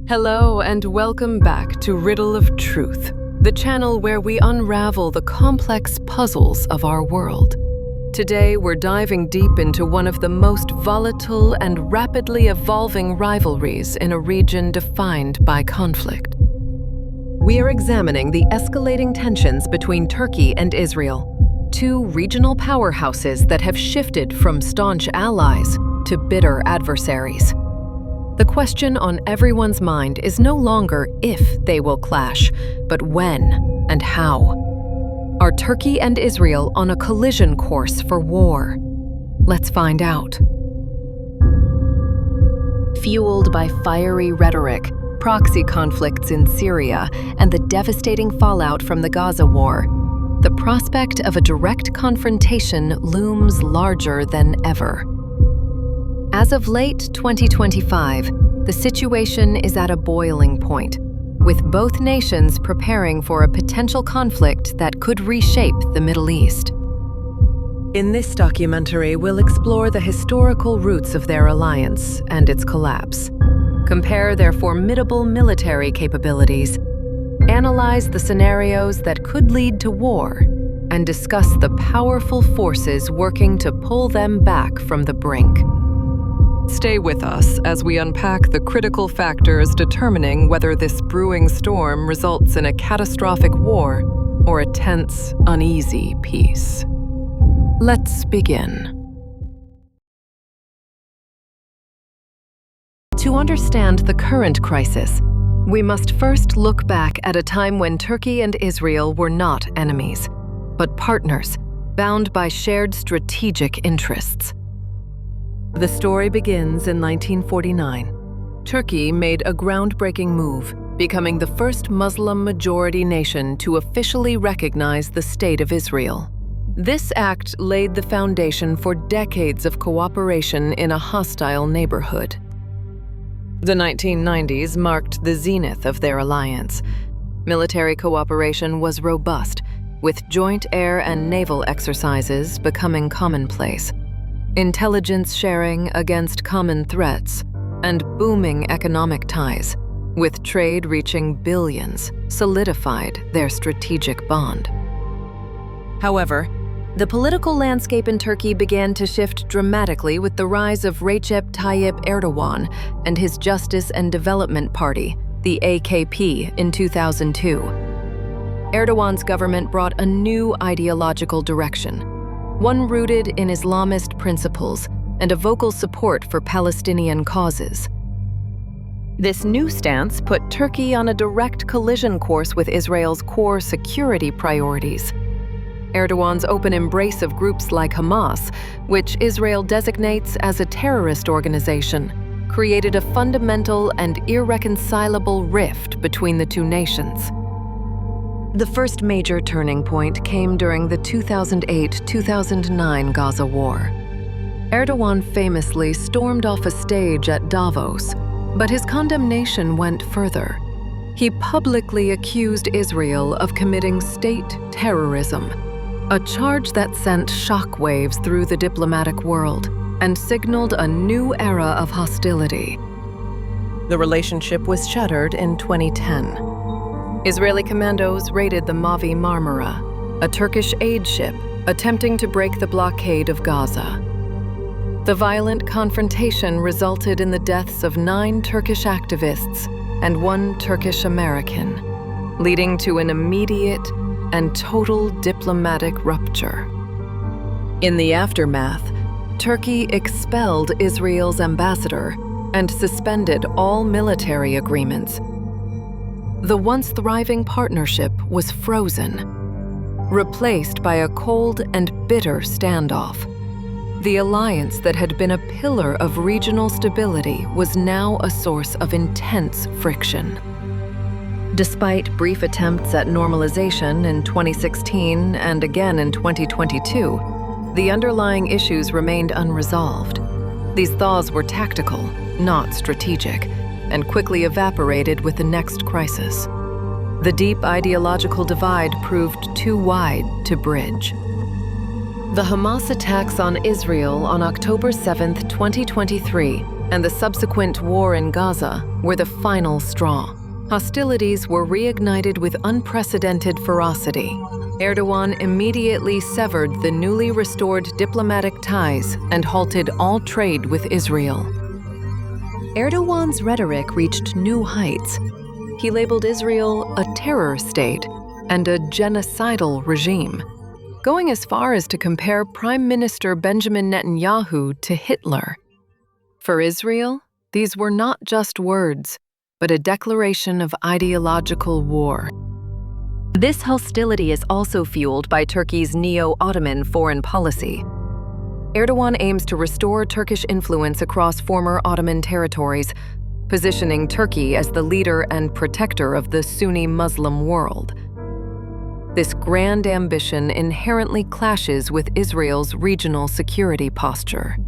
Hello and welcome back to Riddle of Truth, the channel where we unravel the complex puzzles of our world. Today we're diving deep into one of the most volatile and rapidly evolving rivalries in a region defined by conflict. We are examining the escalating tensions between Turkey and Israel, two regional powerhouses that have shifted from staunch allies to bitter adversaries. The question on everyone's mind is no longer if they will clash, but when and how. Are Turkey and Israel on a collision course for war? Let's find out. Fueled by fiery rhetoric, proxy conflicts in Syria, and the devastating fallout from the Gaza war, the prospect of a direct confrontation looms larger than ever. As of late 2025, the situation is at a boiling point, with both nations preparing for a potential conflict that could reshape the Middle East. In this documentary, we'll explore the historical roots of their alliance and its collapse, compare their formidable military capabilities, analyze the scenarios that could lead to war, and discuss the powerful forces working to pull them back from the brink. Stay with us as we unpack the critical factors determining whether this brewing storm results in a catastrophic war or a tense, uneasy peace. Let's begin. To understand the current crisis, we must first look back at a time when Turkey and Israel were not enemies, but partners, bound by shared strategic interests. The story begins in 1949. Turkey made a groundbreaking move, becoming the first Muslim-majority nation to officially recognize the State of Israel. This act laid the foundation for decades of cooperation in a hostile neighborhood. The 1990s marked the zenith of their alliance. Military cooperation was robust, with joint air and naval exercises becoming commonplace. Intelligence sharing against common threats, and booming economic ties, with trade reaching billions, solidified their strategic bond. However, the political landscape in Turkey began to shift dramatically with the rise of Recep Tayyip Erdogan and his Justice and Development Party, the AKP, in 2002. Erdogan's government brought a new ideological direction, one rooted in Islamist principles and a vocal support for Palestinian causes. This new stance put Turkey on a direct collision course with Israel's core security priorities. Erdogan's open embrace of groups like Hamas, which Israel designates as a terrorist organization, created a fundamental and irreconcilable rift between the two nations. The first major turning point came during the 2008-2009 Gaza war. Erdogan famously stormed off a stage at Davos, but his condemnation went further. He publicly accused Israel of committing state terrorism, a charge that sent shockwaves through the diplomatic world and signaled a new era of hostility. The relationship was shattered in 2010. Israeli commandos raided the Mavi Marmara, a Turkish aid ship attempting to break the blockade of Gaza. The violent confrontation resulted in the deaths of 9 Turkish activists and 1 Turkish American, leading to an immediate and total diplomatic rupture. In the aftermath, Turkey expelled Israel's ambassador and suspended all military agreements. The once thriving partnership was frozen, replaced by a cold and bitter standoff. The alliance that had been a pillar of regional stability was now a source of intense friction. Despite brief attempts at normalization in 2016 and again in 2022, the underlying issues remained unresolved. These thaws were tactical, not strategic, and quickly evaporated with the next crisis. The deep ideological divide proved too wide to bridge. The Hamas attacks on Israel on October 7, 2023 and the subsequent war in Gaza were the final straw. Hostilities were reignited with unprecedented ferocity. Erdogan immediately severed the newly restored diplomatic ties and halted all trade with Israel. Erdogan's rhetoric reached new heights. He labeled Israel a terror state and a genocidal regime, going as far as to compare Prime Minister Benjamin Netanyahu to Hitler. For Israel, these were not just words, but a declaration of ideological war. This hostility is also fueled by Turkey's neo-Ottoman foreign policy. Erdogan aims to restore Turkish influence across former Ottoman territories, positioning Turkey as the leader and protector of the Sunni Muslim world. This grand ambition inherently clashes with Israel's regional security posture.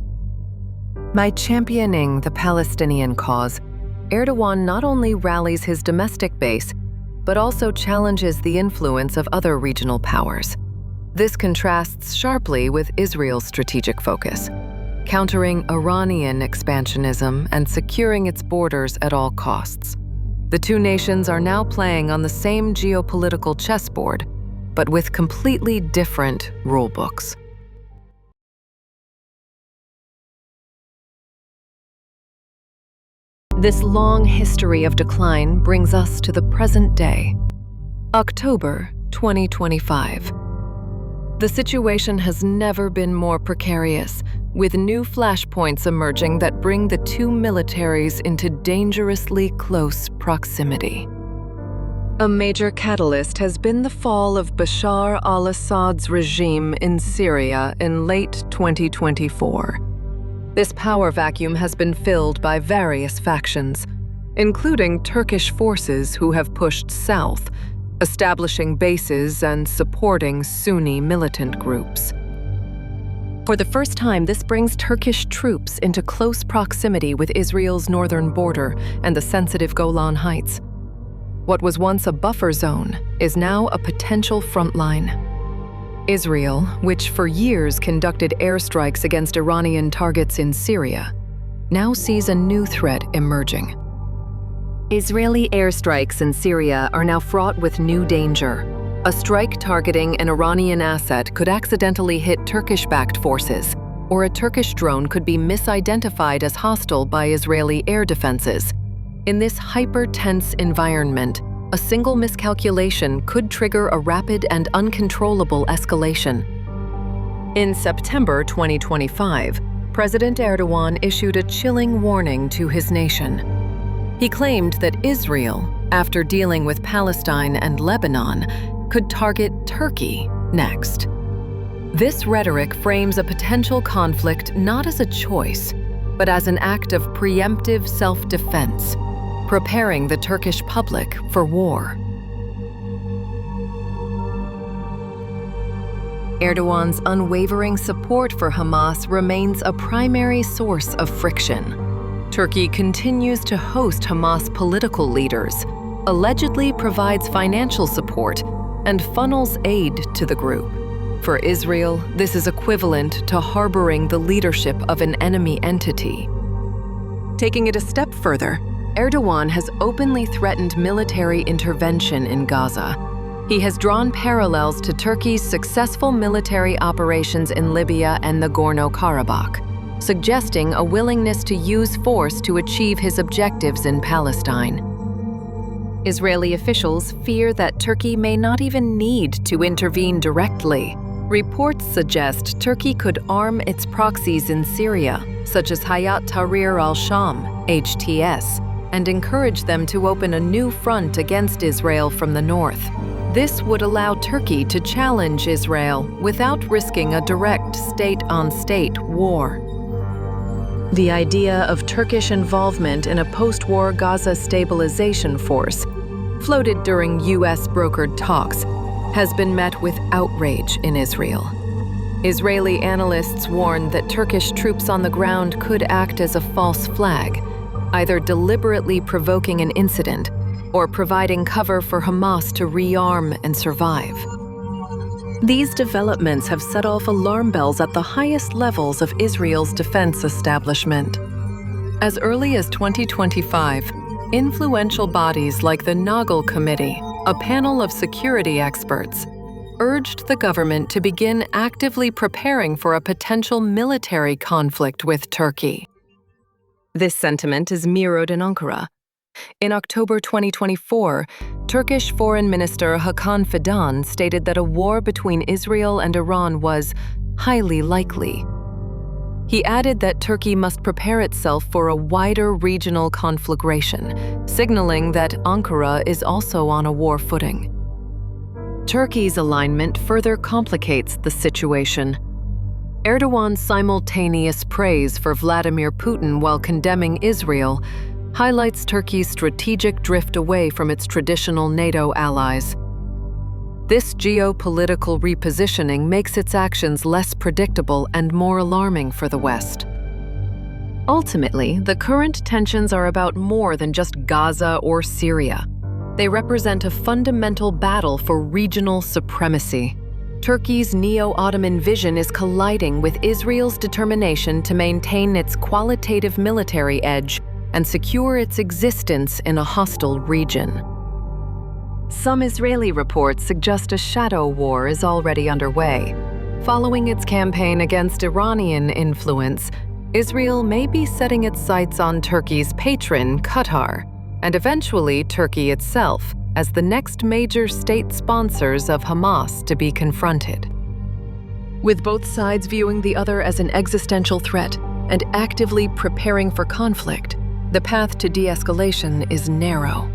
By championing the Palestinian cause, Erdogan not only rallies his domestic base, but also challenges the influence of other regional powers. This contrasts sharply with Israel's strategic focus, countering Iranian expansionism and securing its borders at all costs. The two nations are now playing on the same geopolitical chessboard, but with completely different rulebooks. This long history of decline brings us to the present day. October 2025. The situation has never been more precarious, with new flashpoints emerging that bring the two militaries into dangerously close proximity. A major catalyst has been the fall of Bashar al-Assad's regime in Syria in late 2024. This power vacuum has been filled by various factions, including Turkish forces who have pushed south, establishing bases and supporting Sunni militant groups. For the first time, this brings Turkish troops into close proximity with Israel's northern border and the sensitive Golan Heights. What was once a buffer zone is now a potential front line. Israel, which for years conducted airstrikes against Iranian targets in Syria, now sees a new threat emerging. Israeli airstrikes in Syria are now fraught with new danger. A strike targeting an Iranian asset could accidentally hit Turkish-backed forces, or a Turkish drone could be misidentified as hostile by Israeli air defenses. In this hyper-tense environment, a single miscalculation could trigger a rapid and uncontrollable escalation. In September 2025, President Erdogan issued a chilling warning to his nation. He claimed that Israel, after dealing with Palestine and Lebanon, could target Turkey next. This rhetoric frames a potential conflict not as a choice, but as an act of preemptive self-defense, preparing the Turkish public for war. Erdogan's unwavering support for Hamas remains a primary source of friction. Turkey continues to host Hamas political leaders, allegedly provides financial support, and funnels aid to the group. For Israel, this is equivalent to harboring the leadership of an enemy entity. Taking it a step further, Erdogan has openly threatened military intervention in Gaza. He has drawn parallels to Turkey's successful military operations in Libya and Nagorno-Karabakh, suggesting a willingness to use force to achieve his objectives in Palestine. Israeli officials fear that Turkey may not even need to intervene directly. Reports suggest Turkey could arm its proxies in Syria, such as Hayat Tahrir al-Sham, HTS, and encourage them to open a new front against Israel from the north. This would allow Turkey to challenge Israel without risking a direct state-on-state war. The idea of Turkish involvement in a post-war Gaza stabilization force, floated during U.S.-brokered talks, has been met with outrage in Israel. Israeli analysts warn that Turkish troops on the ground could act as a false flag, either deliberately provoking an incident or providing cover for Hamas to rearm and survive. These developments have set off alarm bells at the highest levels of Israel's defense establishment. As early as 2025, influential bodies like the Nagel Committee, a panel of security experts, urged the government to begin actively preparing for a potential military conflict with Turkey. This sentiment is mirrored in Ankara. In October 2024, Turkish Foreign Minister Hakan Fidan stated that a war between Israel and Iran was highly likely. He added that Turkey must prepare itself for a wider regional conflagration, signaling that Ankara is also on a war footing. Turkey's alignment further complicates the situation. Erdogan's simultaneous praise for Vladimir Putin while condemning Israel highlights Turkey's strategic drift away from its traditional NATO allies. This geopolitical repositioning makes its actions less predictable and more alarming for the West. Ultimately, the current tensions are about more than just Gaza or Syria. They represent a fundamental battle for regional supremacy. Turkey's neo-Ottoman vision is colliding with Israel's determination to maintain its qualitative military edge and secure its existence in a hostile region. Some Israeli reports suggest a shadow war is already underway. Following its campaign against Iranian influence, Israel may be setting its sights on Turkey's patron, Qatar, and eventually Turkey itself, as the next major state sponsors of Hamas to be confronted. With both sides viewing the other as an existential threat and actively preparing for conflict, the path to de-escalation is narrow.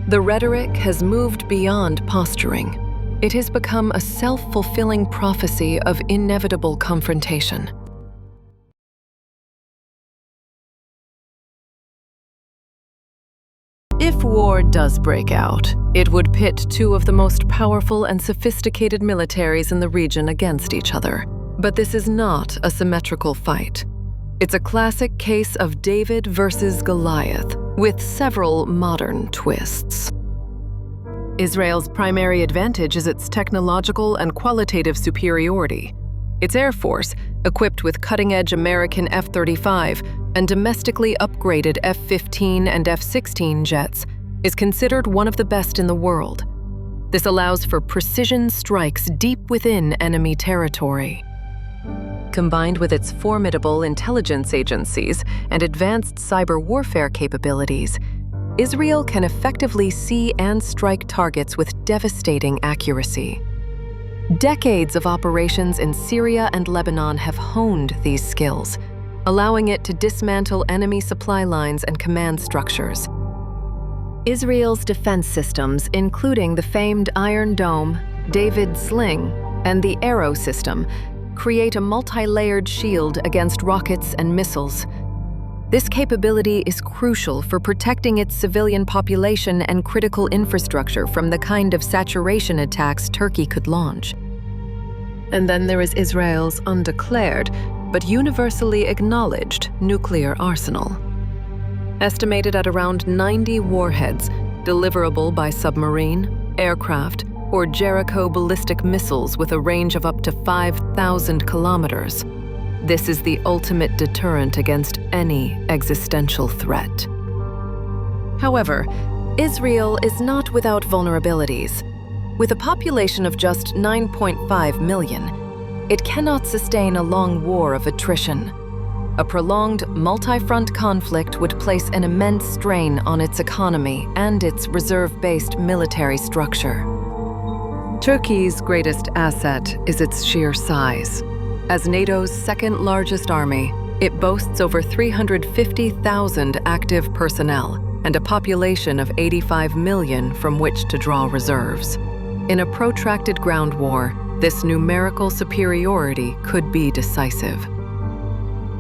The rhetoric has moved beyond posturing. It has become a self-fulfilling prophecy of inevitable confrontation. If war does break out, it would pit two of the most powerful and sophisticated militaries in the region against each other. But this is not a symmetrical fight. It's a classic case of David versus Goliath, with several modern twists. Israel's primary advantage is its technological and qualitative superiority. Its Air Force, equipped with cutting-edge American F-35 and domestically upgraded F-15 and F-16 jets, is considered one of the best in the world. This allows for precision strikes deep within enemy territory. Combined with its formidable intelligence agencies and advanced cyber warfare capabilities, Israel can effectively see and strike targets with devastating accuracy. Decades of operations in Syria and Lebanon have honed these skills, allowing it to dismantle enemy supply lines and command structures. Israel's defense systems, including the famed Iron Dome, David Sling, and the Arrow system, create a multi-layered shield against rockets and missiles. This capability is crucial for protecting its civilian population and critical infrastructure from the kind of saturation attacks Turkey could launch. And then there is Israel's undeclared, but universally acknowledged nuclear arsenal. Estimated at around 90 warheads, deliverable by submarine, aircraft, or Jericho ballistic missiles with a range of up to 5,000 kilometers. This is the ultimate deterrent against any existential threat. However, Israel is not without vulnerabilities. With a population of just 9.5 million, it cannot sustain a long war of attrition. A prolonged, multi-front conflict would place an immense strain on its economy and its reserve-based military structure. Turkey's greatest asset is its sheer size. As NATO's second-largest army, it boasts over 350,000 active personnel and a population of 85 million from which to draw reserves. In a protracted ground war, this numerical superiority could be decisive.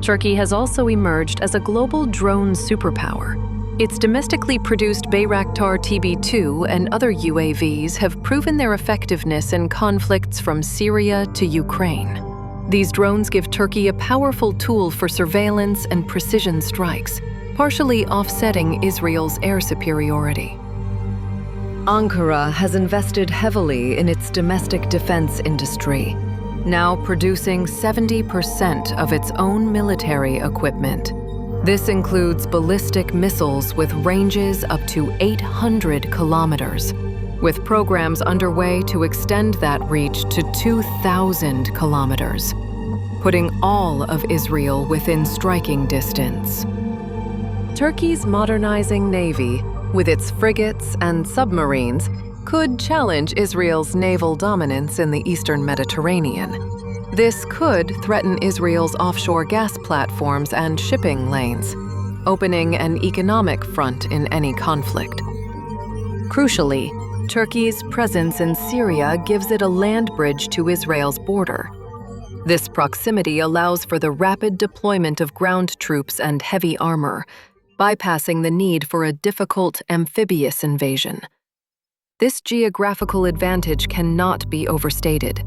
Turkey has also emerged as a global drone superpower. Its domestically produced Bayraktar TB2 and other UAVs have proven their effectiveness in conflicts from Syria to Ukraine. These drones give Turkey a powerful tool for surveillance and precision strikes, partially offsetting Israel's air superiority. Ankara has invested heavily in its domestic defense industry, now producing 70% of its own military equipment. This includes ballistic missiles with ranges up to 800 kilometers, with programs underway to extend that reach to 2,000 kilometers, putting all of Israel within striking distance. Turkey's modernizing navy, with its frigates and submarines, could challenge Israel's naval dominance in the eastern Mediterranean. This could threaten Israel's offshore gas platforms and shipping lanes, opening an economic front in any conflict. Crucially, Turkey's presence in Syria gives it a land bridge to Israel's border. This proximity allows for the rapid deployment of ground troops and heavy armor, bypassing the need for a difficult amphibious invasion. This geographical advantage cannot be overstated.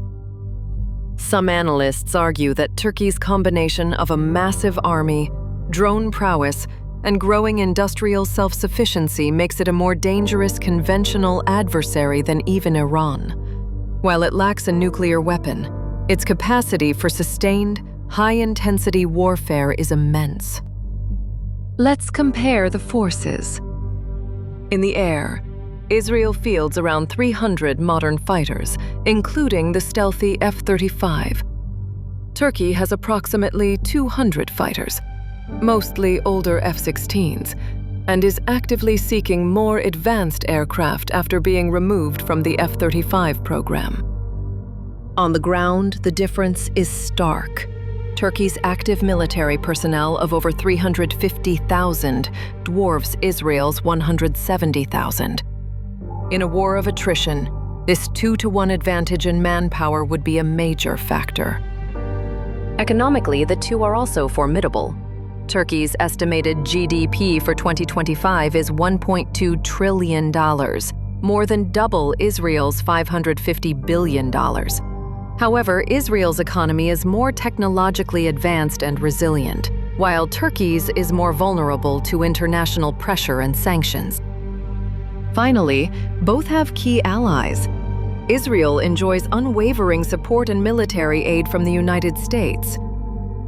Some analysts argue that Turkey's combination of a massive army, drone prowess, and growing industrial self-sufficiency makes it a more dangerous conventional adversary than even Iran. While it lacks a nuclear weapon, its capacity for sustained, high-intensity warfare is immense. Let's compare the forces. In the air, Israel fields around 300 modern fighters, including the stealthy F-35. Turkey has approximately 200 fighters, mostly older F-16s, and is actively seeking more advanced aircraft after being removed from the F-35 program. On the ground, the difference is stark. Turkey's active military personnel of over 350,000 dwarfs Israel's 170,000. In a war of attrition, this 2-to-1 advantage in manpower would be a major factor. Economically, the two are also formidable. Turkey's estimated GDP for 2025 is $1.2 trillion, more than double Israel's $550 billion. However, Israel's economy is more technologically advanced and resilient, while Turkey's is more vulnerable to international pressure and sanctions. Finally, both have key allies. Israel enjoys unwavering support and military aid from the United States.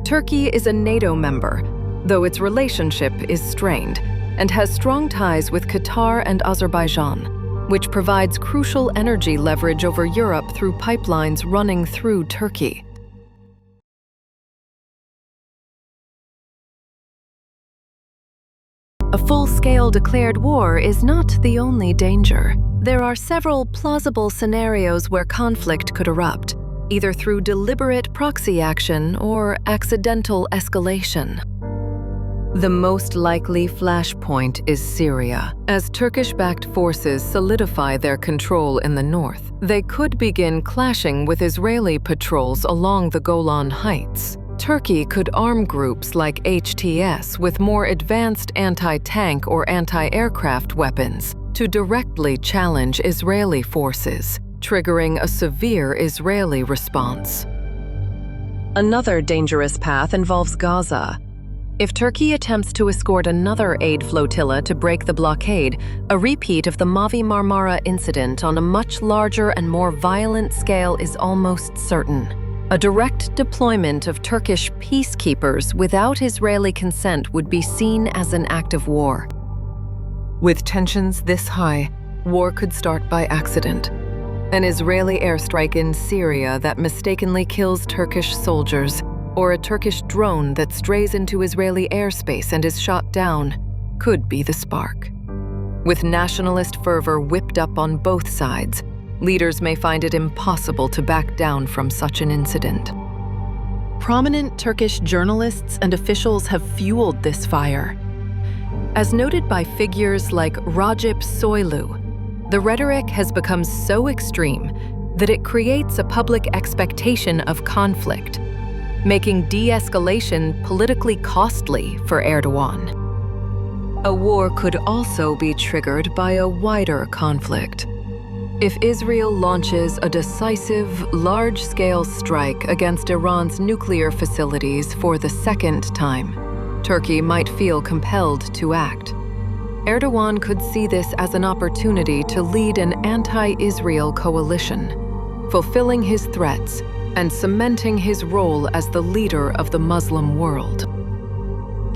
Turkey is a NATO member, though its relationship is strained, and has strong ties with Qatar and Azerbaijan, which provides crucial energy leverage over Europe through pipelines running through Turkey. A full-scale declared war is not the only danger. There are several plausible scenarios where conflict could erupt, either through deliberate proxy action or accidental escalation. The most likely flashpoint is Syria. As Turkish-backed forces solidify their control in the north, they could begin clashing with Israeli patrols along the Golan Heights. Turkey could arm groups like HTS with more advanced anti-tank or anti-aircraft weapons to directly challenge Israeli forces, triggering a severe Israeli response. Another dangerous path involves Gaza. If Turkey attempts to escort another aid flotilla to break the blockade, a repeat of the Mavi Marmara incident on a much larger and more violent scale is almost certain. A direct deployment of Turkish peacekeepers without Israeli consent would be seen as an act of war. With tensions this high, war could start by accident. An Israeli airstrike in Syria that mistakenly kills Turkish soldiers, or a Turkish drone that strays into Israeli airspace and is shot down, could be the spark. With nationalist fervor whipped up on both sides, leaders may find it impossible to back down from such an incident. Prominent Turkish journalists and officials have fueled this fire. As noted by figures like Recep Soylu, the rhetoric has become so extreme that it creates a public expectation of conflict, making de-escalation politically costly for Erdogan. A war could also be triggered by a wider conflict. If Israel launches a decisive, large-scale strike against Iran's nuclear facilities for the second time, Turkey might feel compelled to act. Erdogan could see this as an opportunity to lead an anti-Israel coalition, fulfilling his threats and cementing his role as the leader of the Muslim world.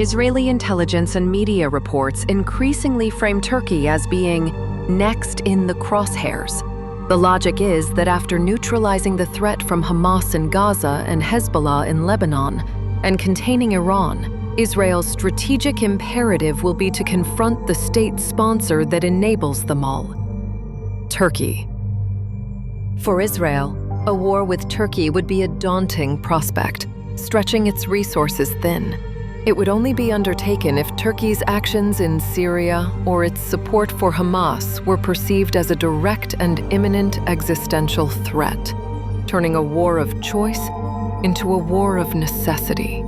Israeli intelligence and media reports increasingly frame Turkey as being next in the crosshairs. The logic is that after neutralizing the threat from Hamas in Gaza and Hezbollah in Lebanon, and containing Iran, Israel's strategic imperative will be to confront the state sponsor that enables them all: Turkey. For Israel, a war with Turkey would be a daunting prospect, stretching its resources thin. It would only be undertaken if Turkey's actions in Syria or its support for Hamas were perceived as a direct and imminent existential threat, turning a war of choice into a war of necessity.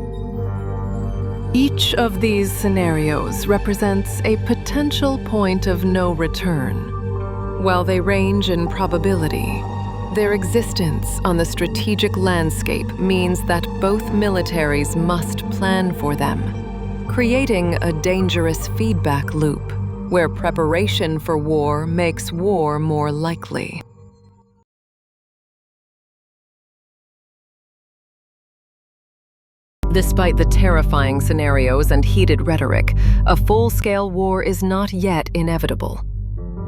Each of these scenarios represents a potential point of no return. While they range in probability, their existence on the strategic landscape means that both militaries must plan for them, creating a dangerous feedback loop where preparation for war makes war more likely. Despite the terrifying scenarios and heated rhetoric, a full-scale war is not yet inevitable.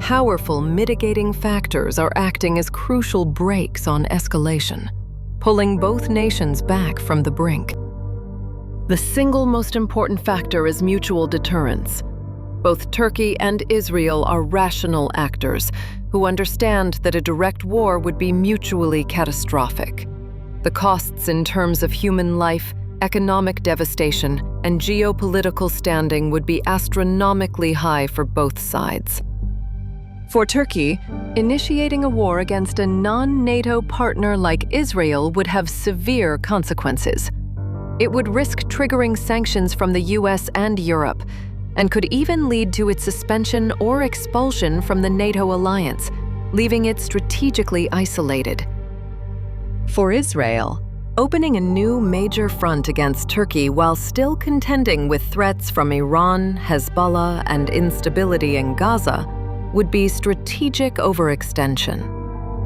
Powerful mitigating factors are acting as crucial brakes on escalation, pulling both nations back from the brink. The single most important factor is mutual deterrence. Both Turkey and Israel are rational actors who understand that a direct war would be mutually catastrophic. The costs in terms of human life, economic devastation, and geopolitical standing would be astronomically high for both sides. For Turkey, initiating a war against a non-NATO partner like Israel would have severe consequences. It would risk triggering sanctions from the US and Europe, and could even lead to its suspension or expulsion from the NATO alliance, leaving it strategically isolated. For Israel, opening a new major front against Turkey while still contending with threats from Iran, Hezbollah, and instability in Gaza would be strategic overextension.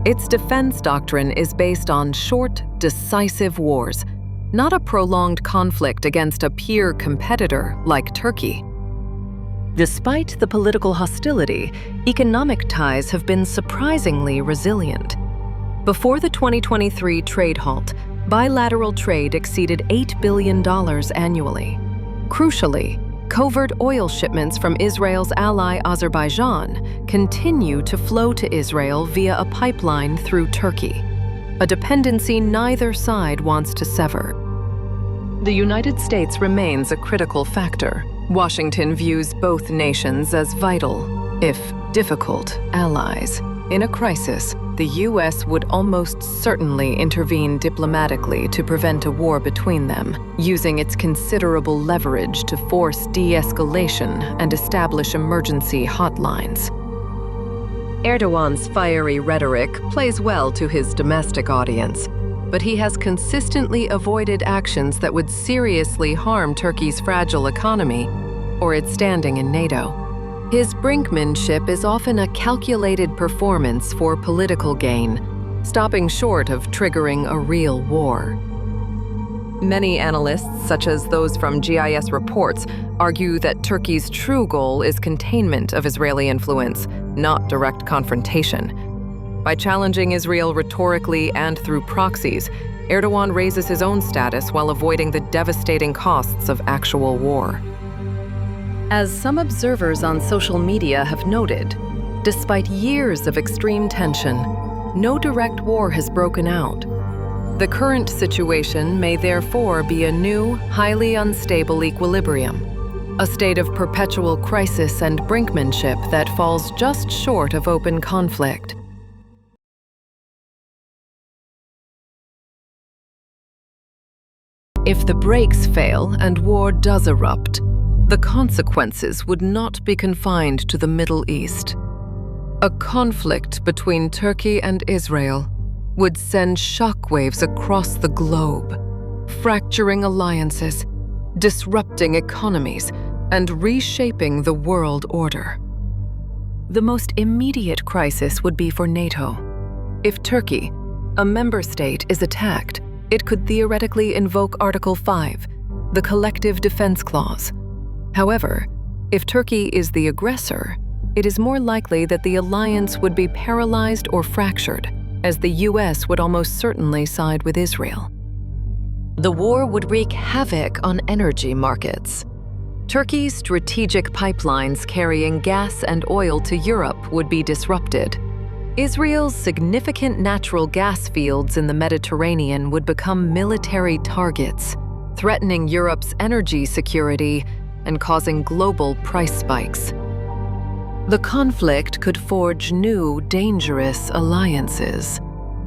Its defense doctrine is based on short, decisive wars, not a prolonged conflict against a peer competitor like Turkey. Despite the political hostility, economic ties have been surprisingly resilient. Before the 2023 trade halt, bilateral trade exceeded $8 billion annually. Crucially, covert oil shipments from Israel's ally Azerbaijan continue to flow to Israel via a pipeline through Turkey, a dependency neither side wants to sever. The United States remains a critical factor. Washington views both nations as vital, if difficult, allies. In a crisis, the U.S. would almost certainly intervene diplomatically to prevent a war between them, using its considerable leverage to force de-escalation and establish emergency hotlines. Erdogan's fiery rhetoric plays well to his domestic audience, but he has consistently avoided actions that would seriously harm Turkey's fragile economy or its standing in NATO. His brinkmanship is often a calculated performance for political gain, stopping short of triggering a real war. Many analysts, such as those from GIS reports, argue that Turkey's true goal is containment of Israeli influence, not direct confrontation. By challenging Israel rhetorically and through proxies, Erdogan raises his own status while avoiding the devastating costs of actual war. As some observers on social media have noted, despite years of extreme tension, no direct war has broken out. The current situation may therefore be a new, highly unstable equilibrium, a state of perpetual crisis and brinkmanship that falls just short of open conflict. If the brakes fail and war does erupt, the consequences would not be confined to the Middle East. A conflict between Turkey and Israel would send shockwaves across the globe, fracturing alliances, disrupting economies, and reshaping the world order. The most immediate crisis would be for NATO. If Turkey, a member state, is attacked, it could theoretically invoke Article 5, the collective defense clause. However, if Turkey is the aggressor, it is more likely that the alliance would be paralyzed or fractured, as the US would almost certainly side with Israel. The war would wreak havoc on energy markets. Turkey's strategic pipelines carrying gas and oil to Europe would be disrupted. Israel's significant natural gas fields in the Mediterranean would become military targets, threatening Europe's energy security and causing global price spikes. The conflict could forge new, dangerous alliances.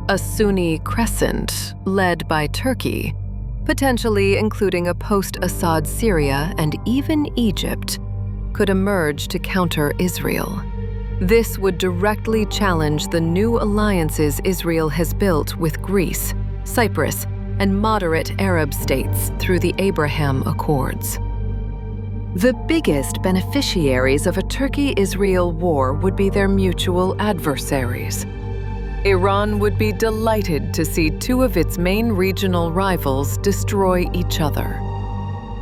A Sunni crescent, led by Turkey, potentially including a post-Assad Syria and even Egypt, could emerge to counter Israel. This would directly challenge the new alliances Israel has built with Greece, Cyprus, and moderate Arab states through the Abraham Accords. The biggest beneficiaries of a Turkey-Israel war would be their mutual adversaries. Iran would be delighted to see two of its main regional rivals destroy each other.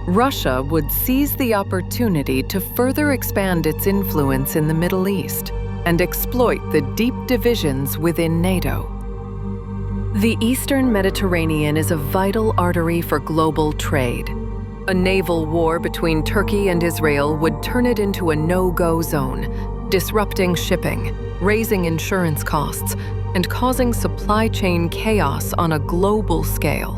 Russia would seize the opportunity to further expand its influence in the Middle East and exploit the deep divisions within NATO. The Eastern Mediterranean is a vital artery for global trade. A naval war between Turkey and Israel would turn it into a no-go zone, disrupting shipping, raising insurance costs, and causing supply chain chaos on a global scale.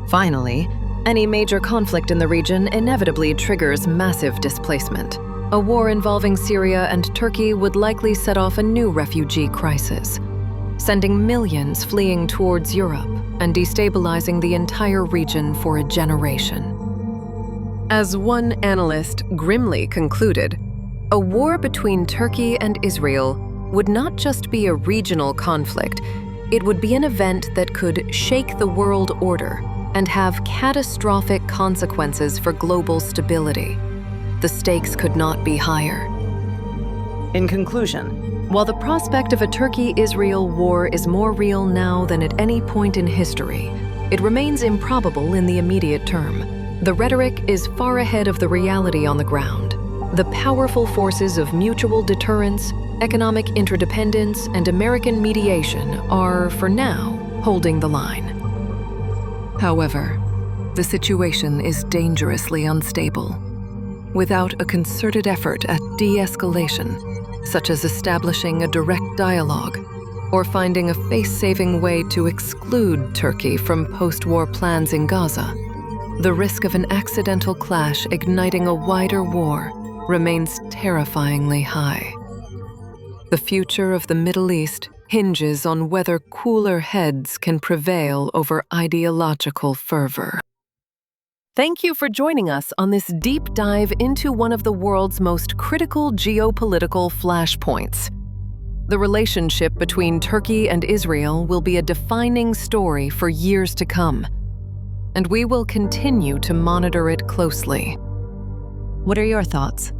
Finally, any major conflict in the region inevitably triggers massive displacement. A war involving Syria and Turkey would likely set off a new refugee crisis, sending millions fleeing towards Europe and destabilizing the entire region for a generation. As one analyst grimly concluded, a war between Turkey and Israel would not just be a regional conflict, it would be an event that could shake the world order and have catastrophic consequences for global stability. The stakes could not be higher. In conclusion, while the prospect of a Turkey-Israel war is more real now than at any point in history, it remains improbable in the immediate term. The rhetoric is far ahead of the reality on the ground. The powerful forces of mutual deterrence, economic interdependence, and American mediation are, for now, holding the line. However, the situation is dangerously unstable. Without a concerted effort at de-escalation, such as establishing a direct dialogue or finding a face-saving way to exclude Turkey from post-war plans in Gaza, the risk of an accidental clash igniting a wider war remains terrifyingly high. The future of the Middle East hinges on whether cooler heads can prevail over ideological fervor. Thank you for joining us on this deep dive into one of the world's most critical geopolitical flashpoints. The relationship between Turkey and Israel will be a defining story for years to come, and we will continue to monitor it closely. What are your thoughts?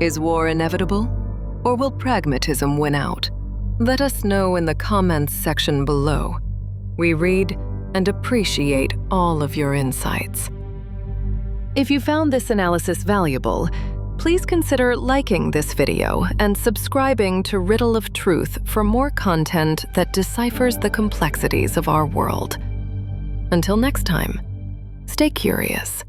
Is war inevitable, or will pragmatism win out? Let us know in the comments section below. We read and appreciate all of your insights. If you found this analysis valuable, please consider liking this video and subscribing to Riddle of Truth for more content that deciphers the complexities of our world. Until next time, stay curious.